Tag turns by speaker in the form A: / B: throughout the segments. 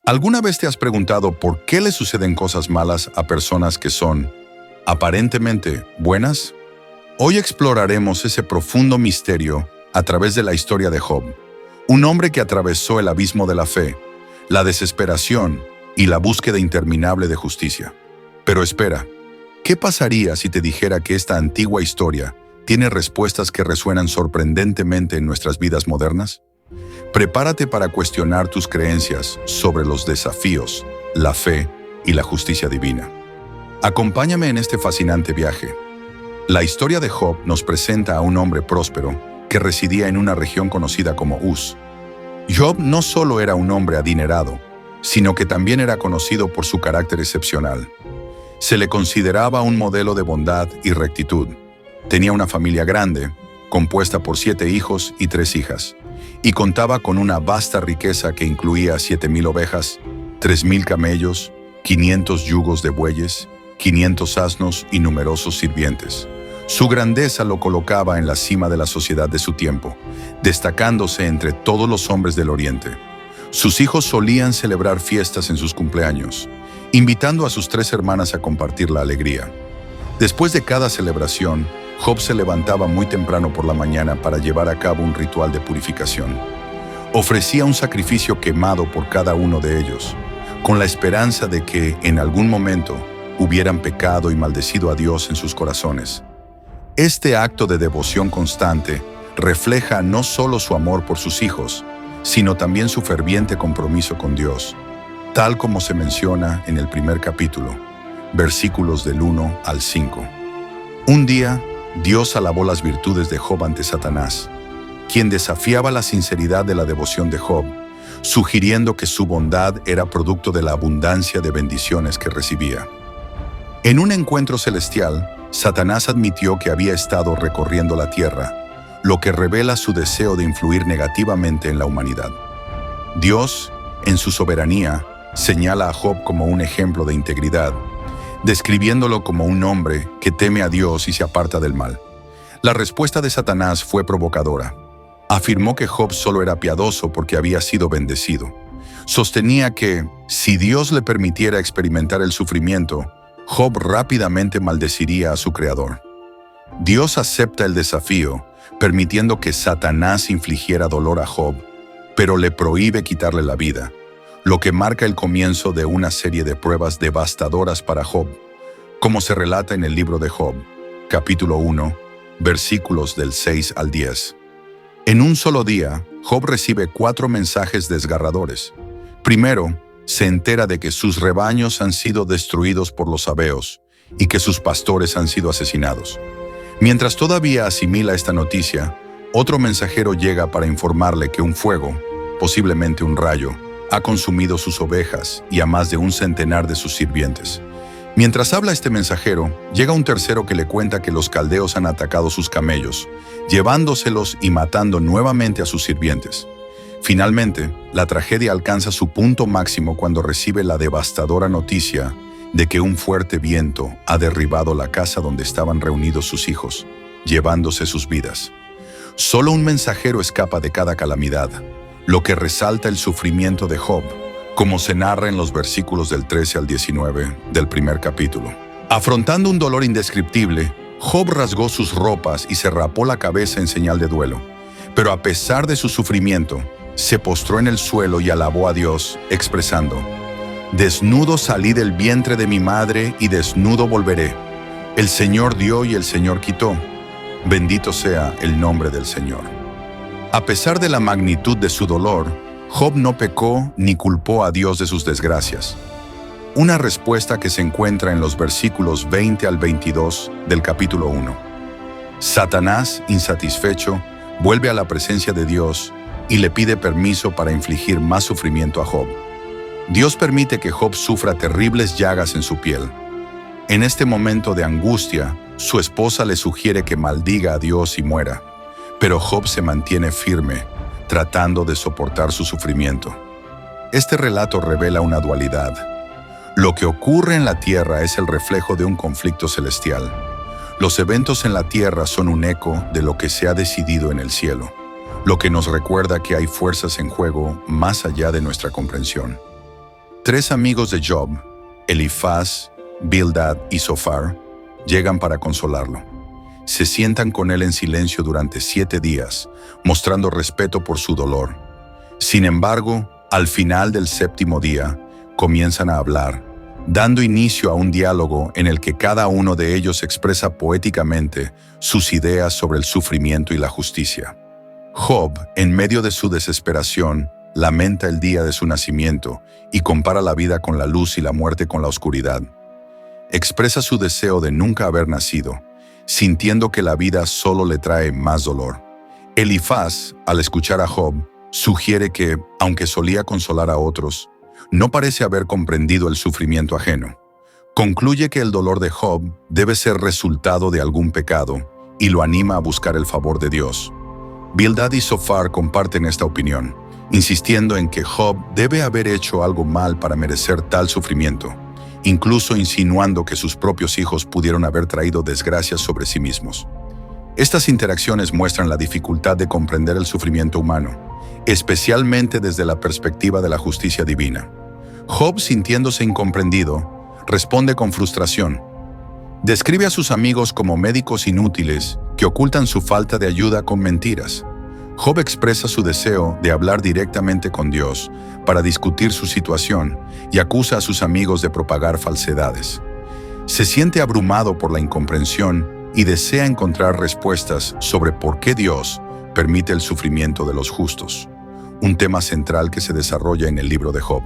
A: ¿Alguna vez te has preguntado por qué le suceden cosas malas a personas que son, aparentemente, buenas? Hoy exploraremos ese profundo misterio a través de la historia de Job, un hombre que atravesó el abismo de la fe, la desesperación y la búsqueda interminable de justicia. Pero espera, ¿qué pasaría si te dijera que esta antigua historia tiene respuestas que resuenan sorprendentemente en nuestras vidas modernas? Prepárate para cuestionar tus creencias sobre los desafíos, la fe y la justicia divina. Acompáñame en este fascinante viaje. La historia de Job nos presenta a un hombre próspero que residía en una región conocida como Uz. Job no solo era un hombre adinerado, sino que también era conocido por su carácter excepcional. Se le consideraba un modelo de bondad y rectitud. Tenía una familia grande, compuesta por 7 hijos y 3 hijas, y contaba con una vasta riqueza que incluía 7,000 ovejas, 3,000 camellos, 500 yugos de bueyes, 500 asnos y numerosos sirvientes. Su grandeza lo colocaba en la cima de la sociedad de su tiempo, destacándose entre todos los hombres del Oriente. Sus hijos solían celebrar fiestas en sus cumpleaños, invitando a sus 3 hermanas a compartir la alegría. Después de cada celebración, Job se levantaba muy temprano por la mañana para llevar a cabo un ritual de purificación. Ofrecía un sacrificio quemado por cada uno de ellos, con la esperanza de que, en algún momento, hubieran pecado y maldecido a Dios en sus corazones. Este acto de devoción constante refleja no solo su amor por sus hijos, sino también su ferviente compromiso con Dios, tal como se menciona en el primer capítulo, versículos del 1 al 5. Un día, Dios alabó las virtudes de Job ante Satanás, quien desafiaba la sinceridad de la devoción de Job, sugiriendo que su bondad era producto de la abundancia de bendiciones que recibía. En un encuentro celestial, Satanás admitió que había estado recorriendo la tierra, lo que revela su deseo de influir negativamente en la humanidad. Dios, en su soberanía, señala a Job como un ejemplo de integridad, describiéndolo como un hombre que teme a Dios y se aparta del mal. La respuesta de Satanás fue provocadora. Afirmó que Job solo era piadoso porque había sido bendecido. Sostenía que, si Dios le permitiera experimentar el sufrimiento, Job rápidamente maldeciría a su Creador. Dios acepta el desafío, permitiendo que Satanás infligiera dolor a Job, pero le prohíbe quitarle la vida, lo que marca el comienzo de una serie de pruebas devastadoras para Job, como se relata en el libro de Job, capítulo 1, versículos del 6 al 10. En un solo día, Job recibe 4 mensajes desgarradores. Primero, se entera de que sus rebaños han sido destruidos por los sabeos y que sus pastores han sido asesinados. Mientras todavía asimila esta noticia, otro mensajero llega para informarle que un fuego, posiblemente un rayo, ha consumido sus ovejas y a más de un centenar de sus sirvientes. Mientras habla este mensajero, llega un tercero que le cuenta que los caldeos han atacado sus camellos, llevándoselos y matando nuevamente a sus sirvientes. Finalmente, la tragedia alcanza su punto máximo cuando recibe la devastadora noticia de que un fuerte viento ha derribado la casa donde estaban reunidos sus hijos, llevándose sus vidas. Solo un mensajero escapa de cada calamidad, lo que resalta el sufrimiento de Job, como se narra en los versículos del 13 al 19 del primer capítulo. Afrontando un dolor indescriptible, Job rasgó sus ropas y se rapó la cabeza en señal de duelo. Pero a pesar de su sufrimiento, se postró en el suelo y alabó a Dios, expresando: «Desnudo salí del vientre de mi madre y desnudo volveré. El Señor dio y el Señor quitó. Bendito sea el nombre del Señor». A pesar de la magnitud de su dolor, Job no pecó ni culpó a Dios de sus desgracias. Una respuesta que se encuentra en los versículos 20 al 22 del capítulo 1. Satanás, insatisfecho, vuelve a la presencia de Dios y le pide permiso para infligir más sufrimiento a Job. Dios permite que Job sufra terribles llagas en su piel. En este momento de angustia, su esposa le sugiere que maldiga a Dios y muera, pero Job se mantiene firme, tratando de soportar su sufrimiento. Este relato revela una dualidad. Lo que ocurre en la tierra es el reflejo de un conflicto celestial. Los eventos en la tierra son un eco de lo que se ha decidido en el cielo, lo que nos recuerda que hay fuerzas en juego más allá de nuestra comprensión. 3 amigos de Job, Elifaz, Bildad y Zofar, llegan para consolarlo. Se sientan con él en silencio durante 7 días, mostrando respeto por su dolor. Sin embargo, al final del 7º día, comienzan a hablar, dando inicio a un diálogo en el que cada uno de ellos expresa poéticamente sus ideas sobre el sufrimiento y la justicia. Job, en medio de su desesperación, lamenta el día de su nacimiento y compara la vida con la luz y la muerte con la oscuridad. Expresa su deseo de nunca haber nacido, sintiendo que la vida solo le trae más dolor. Elifaz, al escuchar a Job, sugiere que, aunque solía consolar a otros, no parece haber comprendido el sufrimiento ajeno. Concluye que el dolor de Job debe ser resultado de algún pecado y lo anima a buscar el favor de Dios. Bildad y Zofar comparten esta opinión, insistiendo en que Job debe haber hecho algo mal para merecer tal sufrimiento, incluso insinuando que sus propios hijos pudieron haber traído desgracias sobre sí mismos. Estas interacciones muestran la dificultad de comprender el sufrimiento humano, especialmente desde la perspectiva de la justicia divina. Job, sintiéndose incomprendido, responde con frustración. Describe a sus amigos como médicos inútiles que ocultan su falta de ayuda con mentiras. Job expresa su deseo de hablar directamente con Dios para discutir su situación y acusa a sus amigos de propagar falsedades. Se siente abrumado por la incomprensión y desea encontrar respuestas sobre por qué Dios permite el sufrimiento de los justos, un tema central que se desarrolla en el libro de Job.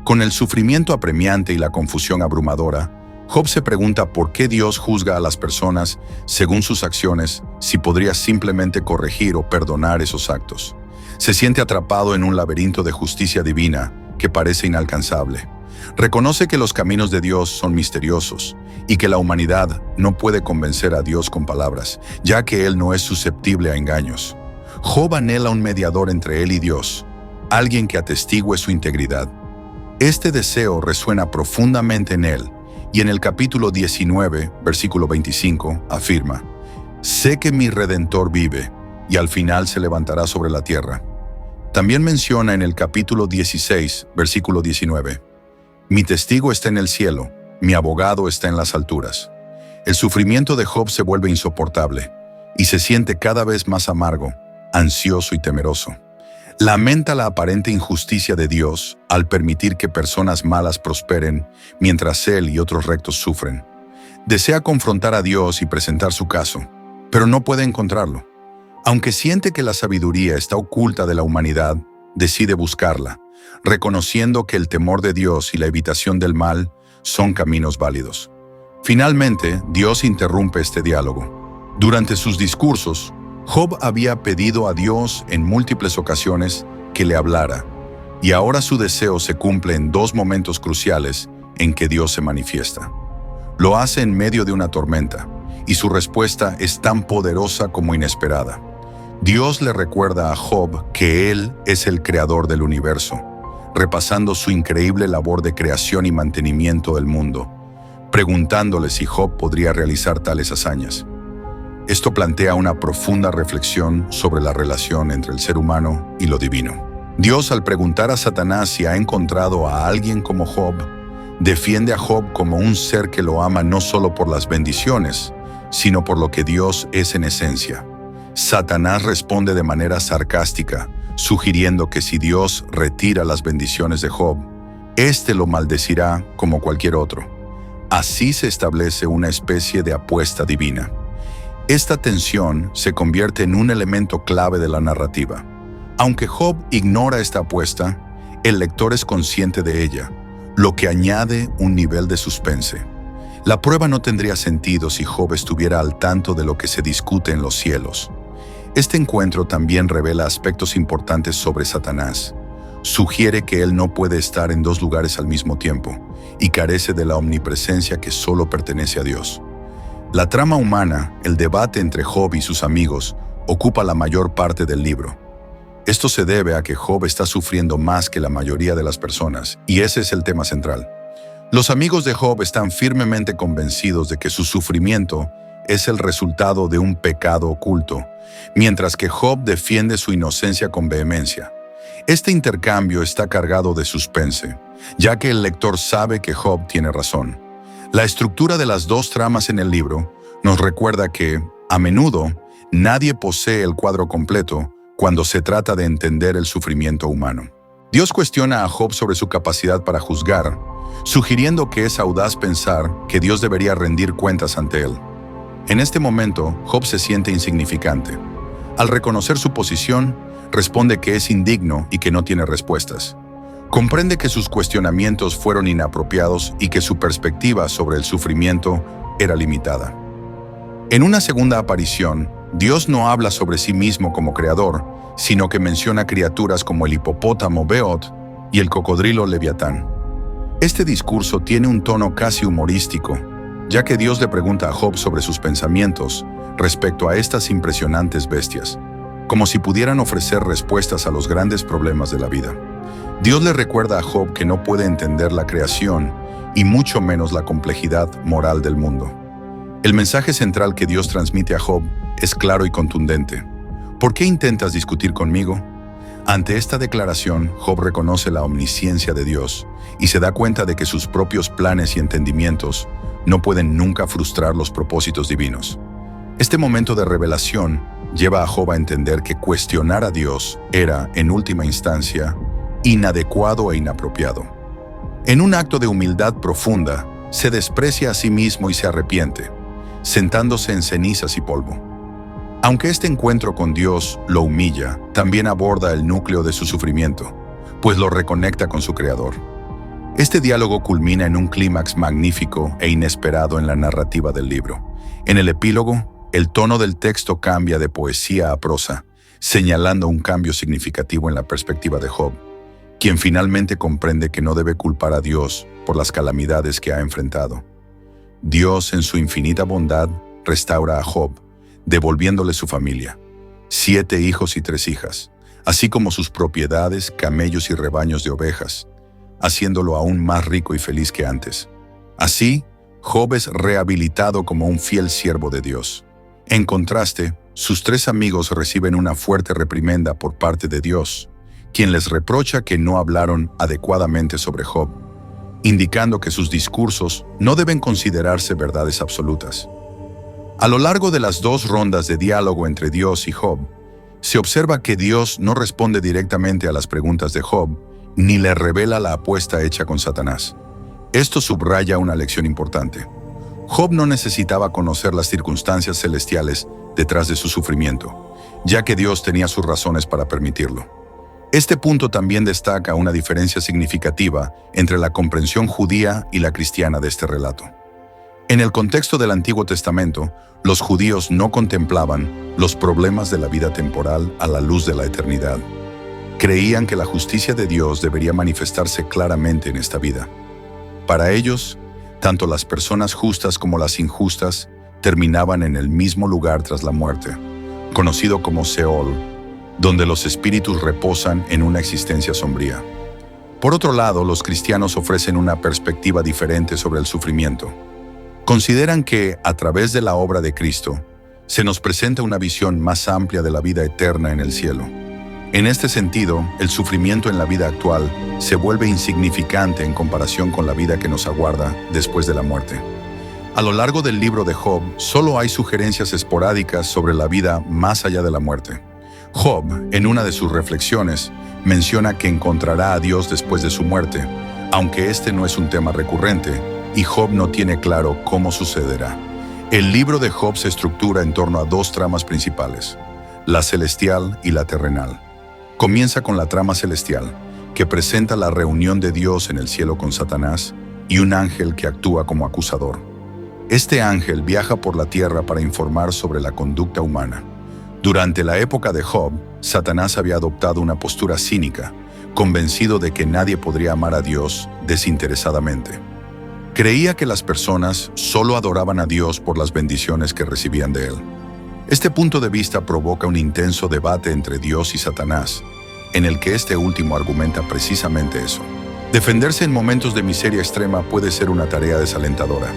A: Con el sufrimiento apremiante y la confusión abrumadora, Job se pregunta por qué Dios juzga a las personas según sus acciones si podría simplemente corregir o perdonar esos actos. Se siente atrapado en un laberinto de justicia divina que parece inalcanzable. Reconoce que los caminos de Dios son misteriosos y que la humanidad no puede convencer a Dios con palabras, ya que Él no es susceptible a engaños. Job anhela un mediador entre él y Dios, alguien que atestigue su integridad. Este deseo resuena profundamente en él, y en el capítulo 19, versículo 25, afirma: «Sé que mi Redentor vive, y al final se levantará sobre la tierra». También menciona en el capítulo 16, versículo 19, «Mi testigo está en el cielo, mi abogado está en las alturas». El sufrimiento de Job se vuelve insoportable, y se siente cada vez más amargo, ansioso y temeroso. Lamenta la aparente injusticia de Dios al permitir que personas malas prosperen mientras él y otros rectos sufren. Desea confrontar a Dios y presentar su caso, pero no puede encontrarlo. Aunque siente que la sabiduría está oculta de la humanidad, decide buscarla, reconociendo que el temor de Dios y la evitación del mal son caminos válidos. Finalmente, Dios interrumpe este diálogo. Durante sus discursos, Job había pedido a Dios en múltiples ocasiones que le hablara, y ahora su deseo se cumple en 2 momentos cruciales en que Dios se manifiesta. Lo hace en medio de una tormenta, y su respuesta es tan poderosa como inesperada. Dios le recuerda a Job que Él es el creador del universo, repasando su increíble labor de creación y mantenimiento del mundo, preguntándole si Job podría realizar tales hazañas. Esto plantea una profunda reflexión sobre la relación entre el ser humano y lo divino. Dios, al preguntar a Satanás si ha encontrado a alguien como Job, defiende a Job como un ser que lo ama no solo por las bendiciones, sino por lo que Dios es en esencia. Satanás responde de manera sarcástica, sugiriendo que si Dios retira las bendiciones de Job, éste lo maldecirá como cualquier otro. Así se establece una especie de apuesta divina. Esta tensión se convierte en un elemento clave de la narrativa. Aunque Job ignora esta apuesta, el lector es consciente de ella, lo que añade un nivel de suspense. La prueba no tendría sentido si Job estuviera al tanto de lo que se discute en los cielos. Este encuentro también revela aspectos importantes sobre Satanás. Sugiere que él no puede estar en 2 lugares al mismo tiempo y carece de la omnipresencia que solo pertenece a Dios. La trama humana, el debate entre Job y sus amigos, ocupa la mayor parte del libro. Esto se debe a que Job está sufriendo más que la mayoría de las personas, y ese es el tema central. Los amigos de Job están firmemente convencidos de que su sufrimiento es el resultado de un pecado oculto, mientras que Job defiende su inocencia con vehemencia. Este intercambio está cargado de suspense, ya que el lector sabe que Job tiene razón. La estructura de las dos tramas en el libro nos recuerda que, a menudo, nadie posee el cuadro completo cuando se trata de entender el sufrimiento humano. Dios cuestiona a Job sobre su capacidad para juzgar, sugiriendo que es audaz pensar que Dios debería rendir cuentas ante él. En este momento, Job se siente insignificante. Al reconocer su posición, responde que es indigno y que no tiene respuestas. Comprende que sus cuestionamientos fueron inapropiados y que su perspectiva sobre el sufrimiento era limitada. En una segunda aparición, Dios no habla sobre sí mismo como creador, sino que menciona criaturas como el hipopótamo Beot y el cocodrilo Leviatán. Este discurso tiene un tono casi humorístico, ya que Dios le pregunta a Job sobre sus pensamientos respecto a estas impresionantes bestias, como si pudieran ofrecer respuestas a los grandes problemas de la vida. Dios le recuerda a Job que no puede entender la creación y mucho menos la complejidad moral del mundo. El mensaje central que Dios transmite a Job es claro y contundente. ¿Por qué intentas discutir conmigo? Ante esta declaración, Job reconoce la omnisciencia de Dios y se da cuenta de que sus propios planes y entendimientos no pueden nunca frustrar los propósitos divinos. Este momento de revelación lleva a Job a entender que cuestionar a Dios era, en última instancia, inadecuado e inapropiado. En un acto de humildad profunda, se desprecia a sí mismo y se arrepiente, sentándose en cenizas y polvo. Aunque este encuentro con Dios lo humilla, también aborda el núcleo de su sufrimiento, pues lo reconecta con su Creador. Este diálogo culmina en un clímax magnífico e inesperado en la narrativa del libro. En el epílogo, el tono del texto cambia de poesía a prosa, señalando un cambio significativo en la perspectiva de Job, quien finalmente comprende que no debe culpar a Dios por las calamidades que ha enfrentado. Dios, en su infinita bondad, restaura a Job, devolviéndole su familia, 7 hijos y 3 hijas, así como sus propiedades, camellos y rebaños de ovejas, haciéndolo aún más rico y feliz que antes. Así, Job es rehabilitado como un fiel siervo de Dios. En contraste, sus 3 amigos reciben una fuerte reprimenda por parte de Dios, quien les reprocha que no hablaron adecuadamente sobre Job, indicando que sus discursos no deben considerarse verdades absolutas. A lo largo de las 2 rondas de diálogo entre Dios y Job, se observa que Dios no responde directamente a las preguntas de Job, ni le revela la apuesta hecha con Satanás. Esto subraya una lección importante. Job no necesitaba conocer las circunstancias celestiales detrás de su sufrimiento, ya que Dios tenía sus razones para permitirlo. Este punto también destaca una diferencia significativa entre la comprensión judía y la cristiana de este relato. En el contexto del Antiguo Testamento, los judíos no contemplaban los problemas de la vida temporal a la luz de la eternidad. Creían que la justicia de Dios debería manifestarse claramente en esta vida. Para ellos, tanto las personas justas como las injustas terminaban en el mismo lugar tras la muerte, conocido como Seol, donde los espíritus reposan en una existencia sombría. Por otro lado, los cristianos ofrecen una perspectiva diferente sobre el sufrimiento. Consideran que, a través de la obra de Cristo, se nos presenta una visión más amplia de la vida eterna en el cielo. En este sentido, el sufrimiento en la vida actual se vuelve insignificante en comparación con la vida que nos aguarda después de la muerte. A lo largo del libro de Job, solo hay sugerencias esporádicas sobre la vida más allá de la muerte. Job, en una de sus reflexiones, menciona que encontrará a Dios después de su muerte, aunque este no es un tema recurrente, y Job no tiene claro cómo sucederá. El libro de Job se estructura en torno a 2 tramas principales, la celestial y la terrenal. Comienza con la trama celestial, que presenta la reunión de Dios en el cielo con Satanás y un ángel que actúa como acusador. Este ángel viaja por la tierra para informar sobre la conducta humana. Durante la época de Job, Satanás había adoptado una postura cínica, convencido de que nadie podría amar a Dios desinteresadamente. Creía que las personas solo adoraban a Dios por las bendiciones que recibían de Él. Este punto de vista provoca un intenso debate entre Dios y Satanás, en el que este último argumenta precisamente eso. Defenderse en momentos de miseria extrema puede ser una tarea desalentadora.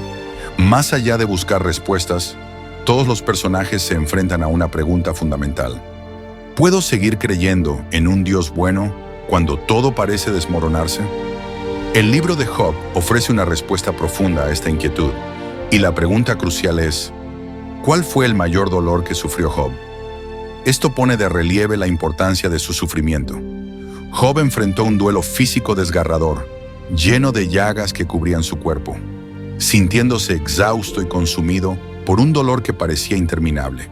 A: Más allá de buscar respuestas, todos los personajes se enfrentan a una pregunta fundamental. ¿Puedo seguir creyendo en un Dios bueno cuando todo parece desmoronarse? El libro de Job ofrece una respuesta profunda a esta inquietud, y la pregunta crucial es, ¿cuál fue el mayor dolor que sufrió Job? Esto pone de relieve la importancia de su sufrimiento. Job enfrentó un duelo físico desgarrador, lleno de llagas que cubrían su cuerpo, sintiéndose exhausto y consumido por un dolor que parecía interminable.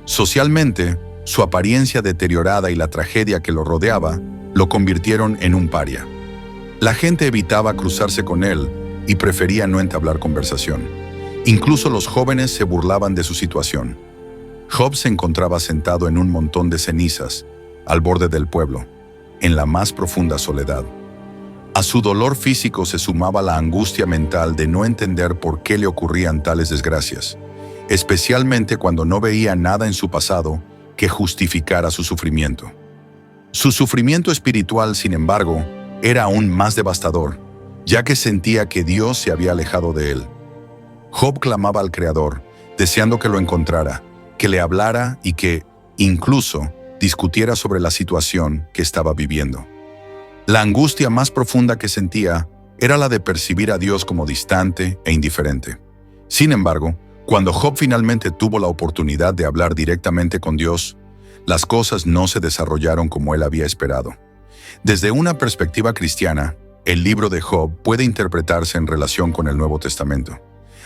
A: Socialmente, su apariencia deteriorada y la tragedia que lo rodeaba lo convirtieron en un paria. La gente evitaba cruzarse con él y prefería no entablar conversación. Incluso los jóvenes se burlaban de su situación. Job se encontraba sentado en un montón de cenizas, al borde del pueblo, en la más profunda soledad. A su dolor físico se sumaba la angustia mental de no entender por qué le ocurrían tales desgracias, especialmente cuando no veía nada en su pasado que justificara su sufrimiento. Su sufrimiento espiritual, sin embargo, era aún más devastador, ya que sentía que Dios se había alejado de él. Job clamaba al Creador, deseando que lo encontrara, que le hablara y que, incluso, discutiera sobre la situación que estaba viviendo. La angustia más profunda que sentía era la de percibir a Dios como distante e indiferente. Sin embargo, cuando Job finalmente tuvo la oportunidad de hablar directamente con Dios, las cosas no se desarrollaron como él había esperado. Desde una perspectiva cristiana, el libro de Job puede interpretarse en relación con el Nuevo Testamento.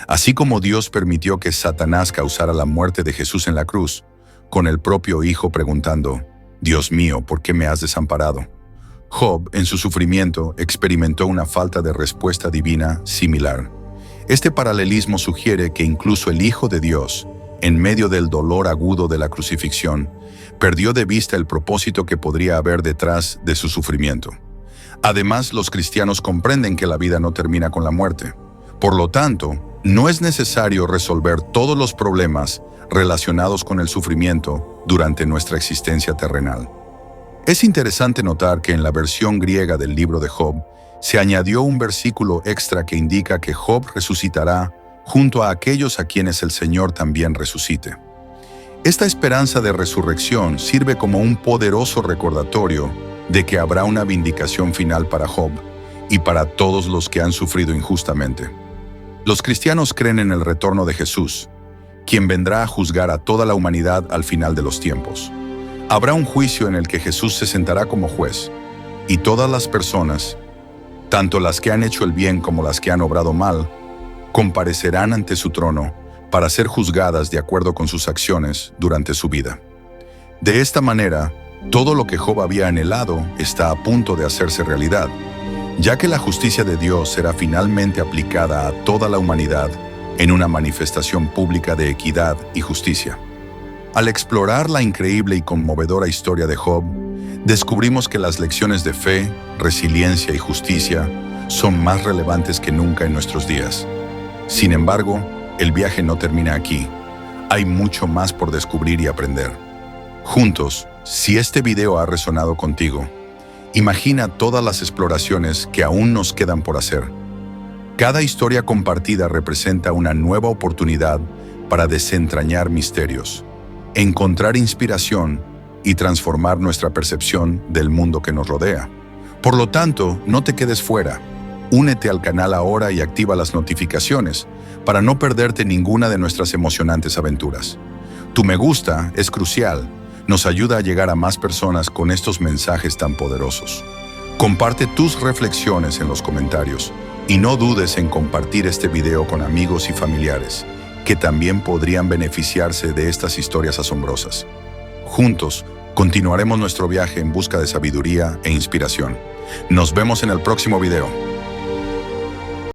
A: Así como Dios permitió que Satanás causara la muerte de Jesús en la cruz, con el propio Hijo preguntando, «Dios mío, ¿por qué me has desamparado?». Job, en su sufrimiento, experimentó una falta de respuesta divina similar. Este paralelismo sugiere que incluso el Hijo de Dios, en medio del dolor agudo de la crucifixión, perdió de vista el propósito que podría haber detrás de su sufrimiento. Además, los cristianos comprenden que la vida no termina con la muerte. Por lo tanto, no es necesario resolver todos los problemas relacionados con el sufrimiento durante nuestra existencia terrenal. Es interesante notar que en la versión griega del libro de Job se añadió un versículo extra que indica que Job resucitará junto a aquellos a quienes el Señor también resucite. Esta esperanza de resurrección sirve como un poderoso recordatorio de que habrá una vindicación final para Job y para todos los que han sufrido injustamente. Los cristianos creen en el retorno de Jesús, quien vendrá a juzgar a toda la humanidad al final de los tiempos. Habrá un juicio en el que Jesús se sentará como juez, y todas las personas, tanto las que han hecho el bien como las que han obrado mal, comparecerán ante su trono para ser juzgadas de acuerdo con sus acciones durante su vida. De esta manera, todo lo que Job había anhelado está a punto de hacerse realidad, ya que la justicia de Dios será finalmente aplicada a toda la humanidad en una manifestación pública de equidad y justicia. Al explorar la increíble y conmovedora historia de Job, descubrimos que las lecciones de fe, resiliencia y justicia son más relevantes que nunca en nuestros días. Sin embargo, el viaje no termina aquí. Hay mucho más por descubrir y aprender. Juntos, si este video ha resonado contigo, imagina todas las exploraciones que aún nos quedan por hacer. Cada historia compartida representa una nueva oportunidad para desentrañar misterios, encontrar inspiración y transformar nuestra percepción del mundo que nos rodea. Por lo tanto, no te quedes fuera. Únete al canal ahora y activa las notificaciones para no perderte ninguna de nuestras emocionantes aventuras. Tu me gusta es crucial, nos ayuda a llegar a más personas con estos mensajes tan poderosos. Comparte tus reflexiones en los comentarios y no dudes en compartir este video con amigos y familiares que también podrían beneficiarse de estas historias asombrosas. Juntos, continuaremos nuestro viaje en busca de sabiduría e inspiración. Nos vemos en el próximo video.